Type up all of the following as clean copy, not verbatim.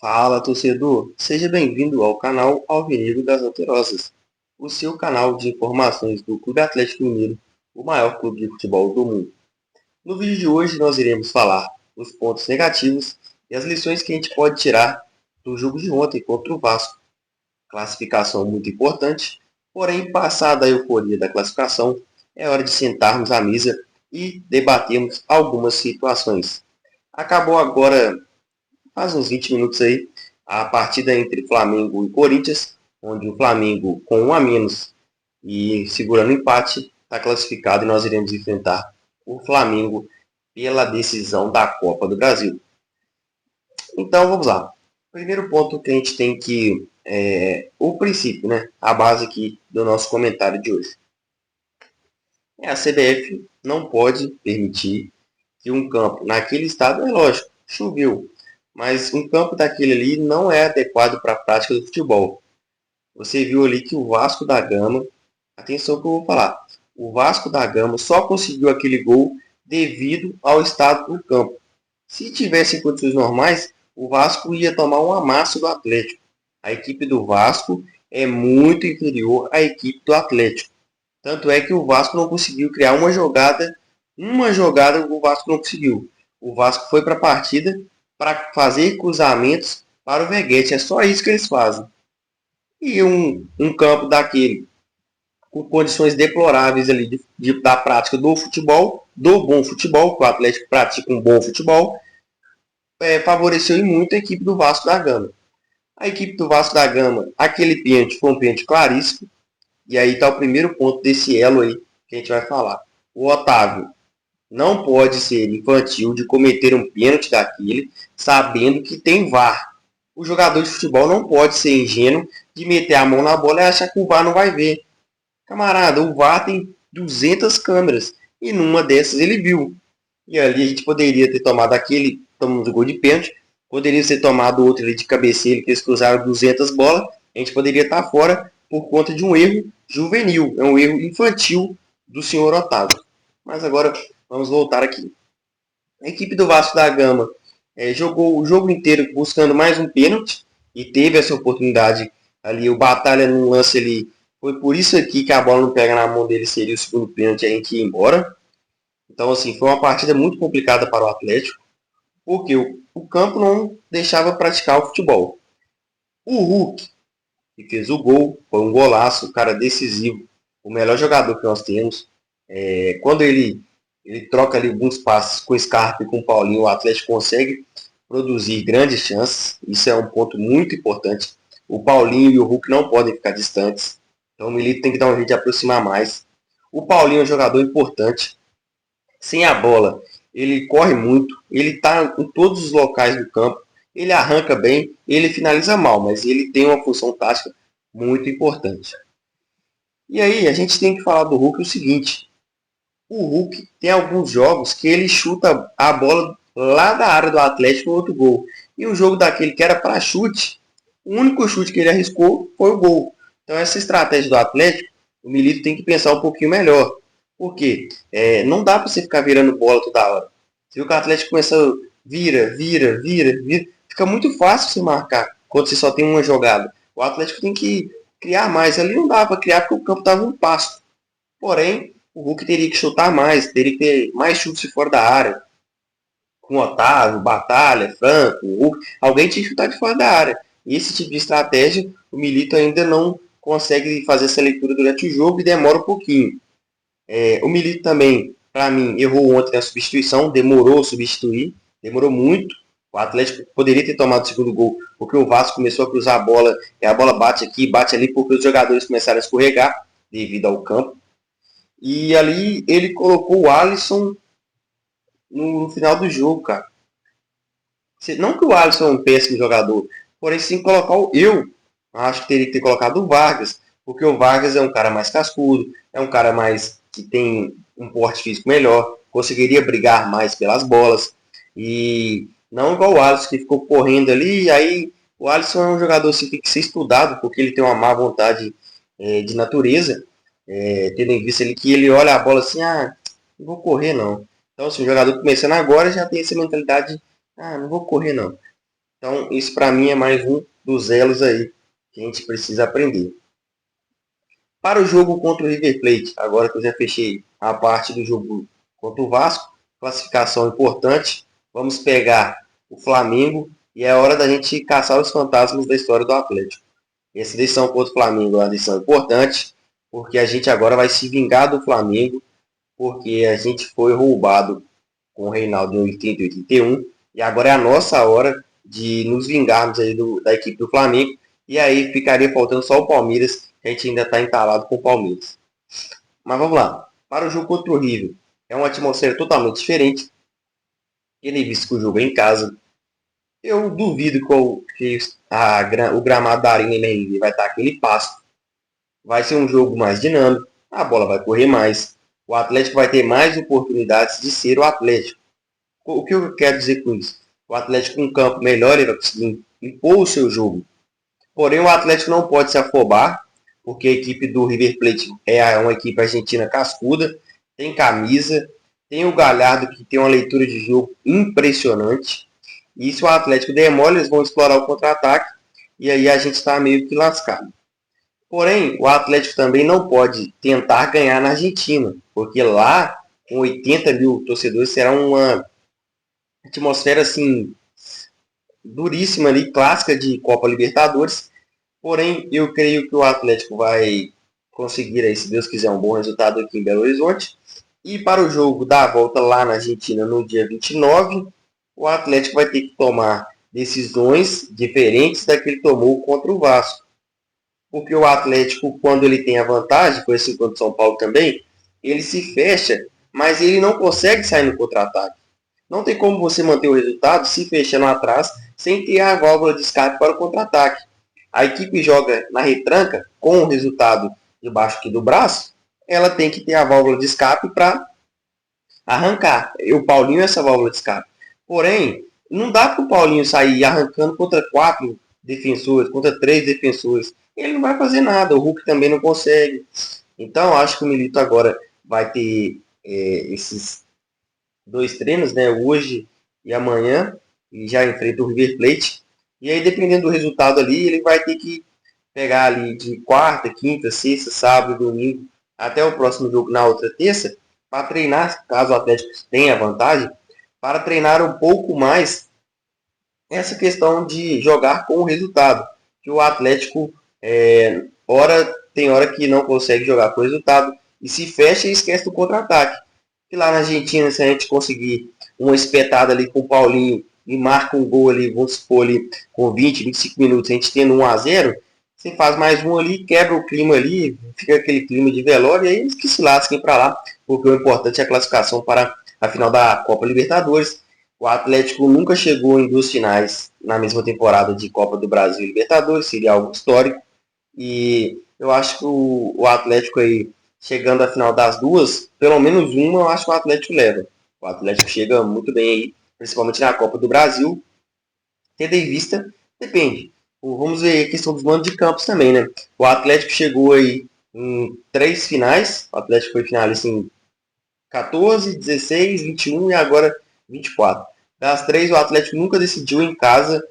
Fala, torcedor! Seja bem-vindo ao canal Alvinegro das Alterosas, o seu canal de informações do Clube Atlético Mineiro, o maior clube de futebol do mundo. No vídeo de hoje nós iremos falar dos pontos negativos e as lições que a gente pode tirar do jogo de ontem contra o Vasco. Classificação muito importante, porém, passada a euforia da classificação, é hora de sentarmos à mesa e debatermos algumas situações. Acabou agora faz uns 20 minutos aí, a partida entre Flamengo e Corinthians, onde o Flamengo, com um a menos e segurando o empate, está classificado e nós iremos enfrentar o Flamengo pela decisão da Copa do Brasil. Então vamos lá. Primeiro ponto que a gente tem que. O princípio, né? A base aqui do nosso comentário de hoje. A CBF não pode permitir que um campo, naquele estado, é lógico, choveu, mas um campo daquele ali não é adequado para a prática do futebol. Você viu ali que o Vasco da Gama, atenção que eu vou falar, o Vasco da Gama só conseguiu aquele gol devido ao estado do campo. Se tivesse em condições normais, o Vasco ia tomar um amasso do Atlético. A equipe do Vasco é muito inferior à equipe do Atlético. Tanto é que o Vasco não conseguiu criar uma jogada o Vasco não conseguiu. O Vasco foi para a partida para fazer cruzamentos para o Veguete. É só isso que eles fazem. E um campo daquele, com condições deploráveis ali da prática do futebol, do bom futebol, que o Atlético pratica um bom futebol, favoreceu muito a equipe do Vasco da Gama. A equipe do Vasco da Gama, aquele pênalti foi um pênalti claríssimo, e aí está o primeiro ponto desse elo aí que a gente vai falar. O Otávio não pode ser infantil de cometer um pênalti daquele, sabendo que tem VAR. O jogador de futebol não pode ser ingênuo de meter a mão na bola e achar que o VAR não vai ver. Camarada, o VAR tem 200 câmeras e numa dessas ele viu. E ali a gente poderia ter tomado aquele, tomando gol de pênalti, poderia ter tomado outro ali de cabeceira, que eles cruzaram 200 bolas, a gente poderia estar fora por conta de um erro juvenil, é um erro infantil do senhor Otávio. Mas agora vamos voltar aqui. A equipe do Vasco da Gama jogou o jogo inteiro buscando mais um pênalti e teve essa oportunidade ali. O Batalha no lance ali foi por isso aqui que a bola não pega na mão dele, seria o segundo pênalti, a gente ia embora. Então, assim, foi uma partida muito complicada para o Atlético, porque o campo não deixava praticar o futebol. O Hulk, que fez o gol, foi um golaço, um cara decisivo, o melhor jogador que nós temos. Quando ele troca ali alguns passes com o Scarpa e com o Paulinho, o Atlético consegue produzir grandes chances. Isso é um ponto muito importante. O Paulinho e o Hulk não podem ficar distantes. Então o Milito tem que dar um jeito de aproximar mais. O Paulinho é um jogador importante. Sem a bola, ele corre muito. Ele está em todos os locais do campo. Ele arranca bem, ele finaliza mal, mas ele tem uma função tática muito importante. E aí, a gente tem que falar do Hulk o seguinte: o Hulk tem alguns jogos que ele chuta a bola lá da área do Atlético no outro gol. E um jogo daquele que era para chute, o único chute que ele arriscou foi o gol. Então essa estratégia do Atlético, o Milito tem que pensar um pouquinho melhor. Por quê? Não dá para você ficar virando bola toda hora. Você viu que o Atlético começa a vira. Fica muito fácil você marcar quando você só tem uma jogada. O Atlético tem que criar mais. Ali não dá para criar porque o campo estava um pasto. Porém, o Hulk teria que chutar mais, teria que ter mais chutes fora da área. Com Otávio, Batalha, Franco, Hulk, alguém tinha que chutar de fora da área. E esse tipo de estratégia, o Milito ainda não consegue fazer essa leitura durante o jogo e demora um pouquinho. O Milito também, para mim, errou ontem na substituição, demorou a substituir, demorou muito. O Atlético poderia ter tomado o segundo gol, porque o Vasco começou a cruzar a bola, e a bola bate aqui, bate ali, porque os jogadores começaram a escorregar devido ao campo. E ali ele colocou o Alisson no final do jogo, cara. Não que o Alisson é um péssimo jogador, porém sim colocar eu acho que teria que ter colocado o Vargas, porque o Vargas é um cara mais cascudo, é um cara mais que tem um porte físico melhor, conseguiria brigar mais pelas bolas e não igual o Alisson que ficou correndo ali. E aí o Alisson é um jogador assim, que tem que ser estudado porque ele tem uma má vontade de natureza, tendo em vista ele que ele olha a bola assim, não vou correr não. Então, se o jogador começando agora já tem essa mentalidade, não vou correr não. Então, isso para mim é mais um dos elos aí que a gente precisa aprender. Para o jogo contra o River Plate, agora que eu já fechei a parte do jogo contra o Vasco, classificação importante, vamos pegar o Flamengo e é hora da gente caçar os fantasmas da história do Atlético. Essa decisão contra o Flamengo é uma decisão importante, porque a gente agora vai se vingar do Flamengo, porque a gente foi roubado com o Reinaldo em 80 e 81, e agora é a nossa hora de nos vingarmos aí da equipe do Flamengo, e aí ficaria faltando só o Palmeiras, que a gente ainda está entalado com o Palmeiras. Mas vamos lá, para o jogo contra o River, é uma atmosfera totalmente diferente, ele visto que o jogo é em casa, eu duvido que o gramado da Arena MRV vai estar aquele pasto. Vai ser um jogo mais dinâmico, a bola vai correr mais, o Atlético vai ter mais oportunidades de ser o Atlético. O que eu quero dizer com isso? O Atlético com um campo melhor, ele vai conseguir impor o seu jogo. Porém, o Atlético não pode se afobar, porque a equipe do River Plate é uma equipe argentina cascuda, tem camisa, tem o Galhardo que tem uma leitura de jogo impressionante. E se o Atlético der mole, eles vão explorar o contra-ataque e aí a gente está meio que lascado. Porém, o Atlético também não pode tentar ganhar na Argentina, porque lá, com 80 mil torcedores, será uma atmosfera assim duríssima ali, clássica de Copa Libertadores. Porém, eu creio que o Atlético vai conseguir aí, se Deus quiser, um bom resultado aqui em Belo Horizonte. E para o jogo da volta lá na Argentina no dia 29, o Atlético vai ter que tomar decisões diferentes da que ele tomou contra o Vasco. Porque o Atlético, quando ele tem a vantagem, foi assim contra o São Paulo também, ele se fecha, mas ele não consegue sair no contra-ataque. Não tem como você manter o resultado se fechando atrás sem ter a válvula de escape para o contra-ataque. A equipe joga na retranca com o resultado debaixo aqui do braço, ela tem que ter a válvula de escape para arrancar. E o Paulinho é essa válvula de escape. Porém, não dá para o Paulinho sair arrancando contra 4 defensores, contra 3 defensores. Ele não vai fazer nada. O Hulk também não consegue. Então, acho que o Milito agora vai ter esses 2 treinos, né? Hoje e amanhã. E já enfrenta o River Plate. E aí, dependendo do resultado ali, ele vai ter que pegar ali de quarta, quinta, sexta, sábado, domingo, até o próximo jogo na outra terça, para treinar, caso o Atlético tenha vantagem, para treinar um pouco mais essa questão de jogar com o resultado. Que o Atlético, tem hora que não consegue jogar com o resultado e se fecha e esquece do contra-ataque. Que lá na Argentina, se a gente conseguir uma espetada ali com o Paulinho e marca um gol ali, vamos supor ali, com 20, 25 minutos, a gente tendo 1-0, você faz mais um ali, quebra o clima ali, fica aquele clima de velório, e aí eles que se lasquem para lá, porque o importante é a classificação para a final da Copa Libertadores. O Atlético nunca chegou em 2 finais na mesma temporada de Copa do Brasil e Libertadores, seria algo histórico. E eu acho que o Atlético aí, chegando à final das duas, pelo menos uma, eu acho que o Atlético leva. O Atlético chega muito bem aí, principalmente na Copa do Brasil. Tendo em vista, depende. Vamos ver a questão dos mandos de campos também, né? O Atlético chegou aí em 3 finais. O Atlético foi finalista em 14, 16, 21 e agora 24. Das 3, o Atlético nunca decidiu em casa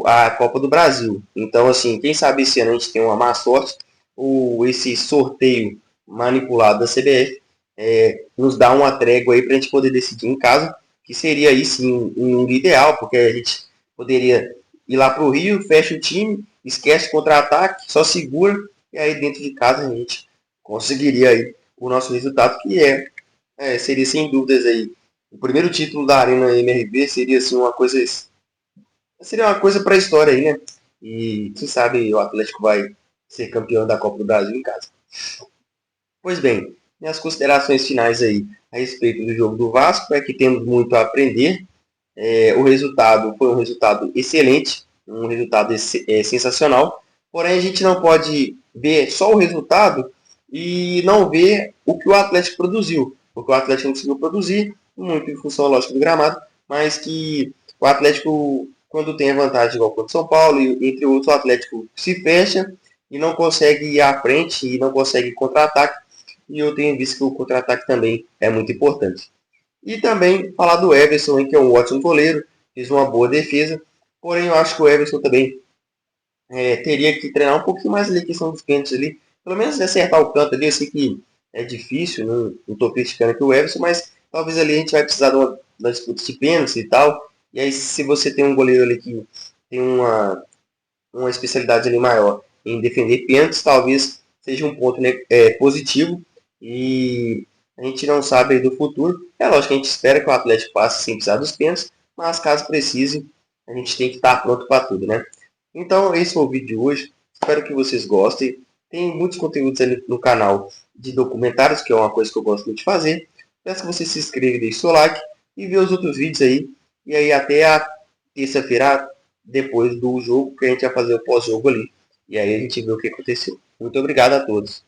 a Copa do Brasil. Então, assim, quem sabe esse ano a gente tem uma má sorte, ou esse sorteio manipulado da CBF nos dá uma trégua aí para a gente poder decidir em casa, que seria aí sim um ideal, porque a gente poderia ir lá para o Rio, fecha o time, esquece o contra-ataque, só segura, e aí dentro de casa a gente conseguiria aí o nosso resultado, que seria sem dúvidas aí. O primeiro título da Arena MRV seria assim seria uma coisa para a história aí, né? E quem sabe o Atlético vai ser campeão da Copa do Brasil em casa. Pois bem, minhas considerações finais aí a respeito do jogo do Vasco é que temos muito a aprender. O resultado foi um resultado excelente, um resultado sensacional. Porém, a gente não pode ver só o resultado e não ver o que o Atlético produziu. Porque o Atlético não conseguiu produzir, muito em função, lógico, do gramado, mas que o Atlético, quando tem a vantagem igual contra o São Paulo, e, entre outros, o Atlético se fecha e não consegue ir à frente e não consegue contra-ataque. E eu tenho visto que o contra-ataque também é muito importante. E também falar do Everson, que é um ótimo goleiro, fez uma boa defesa. Porém, eu acho que o Everson também teria que treinar um pouquinho mais ali a questão dos pênaltis ali. Pelo menos acertar o canto ali. Eu sei que é difícil, não estou criticando aqui o Everson, mas talvez ali a gente vai precisar de uma disputa de pênaltis e tal. E aí, se você tem um goleiro ali que tem uma especialidade ali maior em defender pênaltis, talvez seja um ponto, né, positivo. E a gente não sabe aí do futuro. É lógico que a gente espera que o Atlético passe sem precisar dos pênaltis, mas caso precise, a gente tem que estar pronto para tudo, né? Então, esse foi o vídeo de hoje. Espero que vocês gostem. Tem muitos conteúdos ali no canal de documentários, que é uma coisa que eu gosto muito de fazer. Peço que você se inscreva e deixe seu like e vê os outros vídeos aí. E aí até a terça-feira, depois do jogo, que a gente vai fazer o pós-jogo ali. E aí a gente vê o que aconteceu. Muito obrigado a todos.